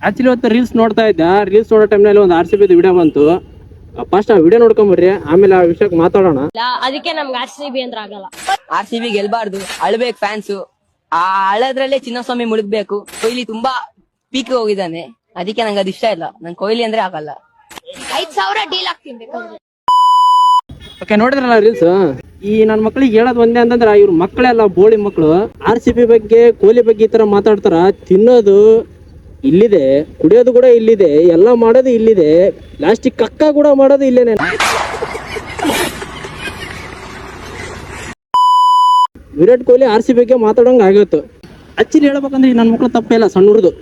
Actually ಇವತ್ತು reels ನೋಡ್ತಾ ಇದ್ದೆ. ರೀಲ್ಸ್ ನೋಡೋ ಟೈಮ್ನಲ್ಲಿ ಒಂದು RCB ವಿಡಿಯೋ ಬಂತು. ಫಸ್ಟ್ ಆ ವಿಡಿಯೋ ನೋಡ್ಕೊಂಬರ್ರಿ, ಆಮೇಲೆ ಆ ವಿಷಯಕ್ಕೆ ಮಾತಾಡೋಣ. ಅದಕ್ಕೆ ನಮ್ಗೆ RCB ಅಂದ್ರೆ ಆಗಲ್ಲ. RCB ಗೆಲ್ಬಾರ್ದು, ಅಳ್ಬೇಕು ಫ್ಯಾನ್ಸು. ಆ ಅಳದ್ರಲ್ಲೇ ಚಿನ್ನಸ್ವಾಮಿ ಮುಳುಗ್ಬೇಕು. ಕೊಹ್ಲಿ ತುಂಬಾ ಪೀಕ್ ಹೋಗಿದ್ದಾನೆ, ಅದಕ್ಕೆ ನಂಗೆ ಅದು ಇಷ್ಟ ಇಲ್ಲ. ನಂಗೆ ಕೊಹ್ಲಿ ಅಂದ್ರೆ ಆಗಲ್ಲ. 5,000 ಡೀಲ್ ಆಗ್ತೀನಿ. ಓಕೆ, ನೋಡಿದ್ರಲ್ಲ ರೀಲ್ಸ್. ಈ ನನ್ನ ಮಕ್ಳಿಗೆ ಹೇಳೋದು ಒಂದೇ ಅಂತಂದ್ರೆ, ಇವ್ರ ಮಕ್ಕಳೆಲ್ಲ ಬೋಳಿ ಮಕ್ಕಳು. RCB ಬಗ್ಗೆ, ಕೊಹ್ಲಿ ಬಗ್ಗೆ ಈ ತರ ಮಾತಾಡ್ತಾರ. ತಿನ್ನೋದು ಇಲ್ಲಿದೆ, ಕುಡಿಯೋದು ಕೂಡ ಇಲ್ಲಿದೆ, ಎಲ್ಲ ಮಾಡೋದು ಇಲ್ಲಿದೆ, ಲಾಸ್ಟಿಗೆ ಕಕ್ಕ ಕೂಡ ಮಾಡೋದು ಇಲ್ಲೇನೆ. ವಿರಾಟ್ ಕೊಹ್ಲಿ RCB ಬಗ್ಗೆ ಮಾತಾಡೋಂಗ ಆಗಿತ್ತು. ಆಕ್ಚುಲಿ ಹೇಳ್ಬೇಕಂದ್ರೆ ಈ ನನ್ನ ಮಕ್ಳು ತಪ್ಪೇ ಇಲ್ಲ, ಸಣ್ಣವ್ರದ್ದು.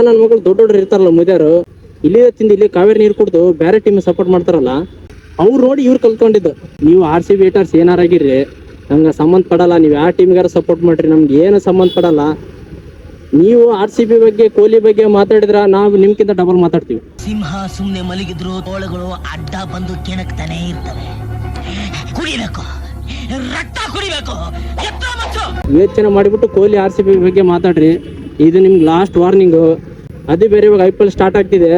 ನನ್ನ ಮಕ್ಳು ದೊಡ್ಡೋಡ್ರು ಇರ್ತಾರಲ್ಲ, ಮುದ್ಯಾರು, ಇಲ್ಲಿದೆ ತಿಂದು ಇಲ್ಲಿ ಕಾವೇರಿ ನೀರು ಕುಡ್ದು ಬೇರೆ ಟೀಮ್ ಸಪೋರ್ಟ್ ಮಾಡ್ತಾರಲ್ಲ, ಅವ್ರು ನೋಡಿ ಇವ್ರು ಕಲ್ತ್ಕೊಂಡಿದ್ದು. ನೀವು RCB ಹೇಟರ್ಸ್ ಏನಾರಾಗಿರ್ರಿ, ನಂಗೆ ಸಂಬಂಧ ಪಡಲ್ಲ. ನೀವು ಯಾವ ಟೀಮ್ಗಾರ ಸಪೋರ್ಟ್ ಮಾಡ್ರಿ, ನಮ್ಗೆ ಏನು ಸಂಬಂಧ ಪಡಲ್ಲ. ನೀವು RCB ಬಗ್ಗೆ, ಕೊಹ್ಲಿ ಬಗ್ಗೆ ಮಾತಾಡಿದ್ರ ನಾವು ನಿಮ್ಗಿಂತ ಡಬಲ್ ಮಾತಾಡ್ತೀವಿ. ಸಿಂಹ ಸುಮ್ನೆ ಮಲಗಿದ್ರು ತೋಳಗಳು ಅಡ್ಡ ಬಂದು ಕೆಣಕ್ತಾನೆ ಇರ್ತವೆ. ಕುಡಿಬೇಕು, ರಕ್ತ ಕುಡಿಬೇಕು. ಯೋಚನೆ ಮಾಡಿಬಿಟ್ಟು ಕೊಹ್ಲಿ RCB ಬಗ್ಗೆ ಮಾತಾಡ್ರಿ. ಇದು ನಿಮ್ಗೆ ಲಾಸ್ಟ್ ವಾರ್ನಿಂಗು. ಅದೇ ಬೇರೆ ಇವಾಗ IPL ಸ್ಟಾರ್ಟ್ ಆಗ್ತಿದೆ.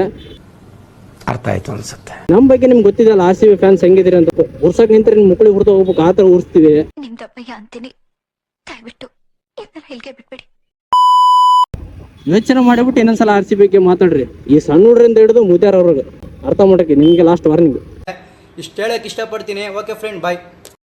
ಅರ್ಥ ಆಯ್ತು ಅನ್ಸುತ್ತೆ. ನಮ್ ಬಗ್ಗೆ ನಿಮ್ಗೆ ಗೊತ್ತಿದಲ್ಲ RCB ಫ್ಯಾನ್ಸ್ ಹೆಂಗಿದಿರಿ ಅಂತ. ಉರ್ಸಕ್ ನಿಂತ್ರೆ ನಿಮ್ ಮುಕ್ಳಿಗೆ ಹುಡ್ತಾ ಹೋಗ್ಬೇಕು, ಆತರ ಉರ್ಸ್ತೀವಿ. ನಿಮ್ದಪ್ಪಯ್ಯ ಅಂತೀನಿ, ದಯವಿಟ್ಟು ಹೇಳಿಕೆ ಬಿಟ್ಬಿಡಿ. ಯೋಚನೆ ಮಾಡಿಬಿಟ್ಟು ಇನ್ನೊಂದ್ಸಲ RCB ಬಗ್ಗೆ ಮಾತಾಡ್ರಿ. ಈ ಸಣ್ಣ ಹುಡ್ರಿಂದ ಹಿಡಿದು ಮುದ್ಯಾರವ್ರಿಗೆ ಅರ್ಥ ಮಾಡಕ್ಕೆ ನಿಮ್ಗೆ ಲಾಸ್ಟ್ ವಾರ್ನಿಂಗ್. ಇಷ್ಟು ಹೇಳಕ್ಕೆ ಇಷ್ಟಪಡ್ತೀನಿ. ಓಕೆ ಫ್ರೆಂಡ್, ಬಾಯ್.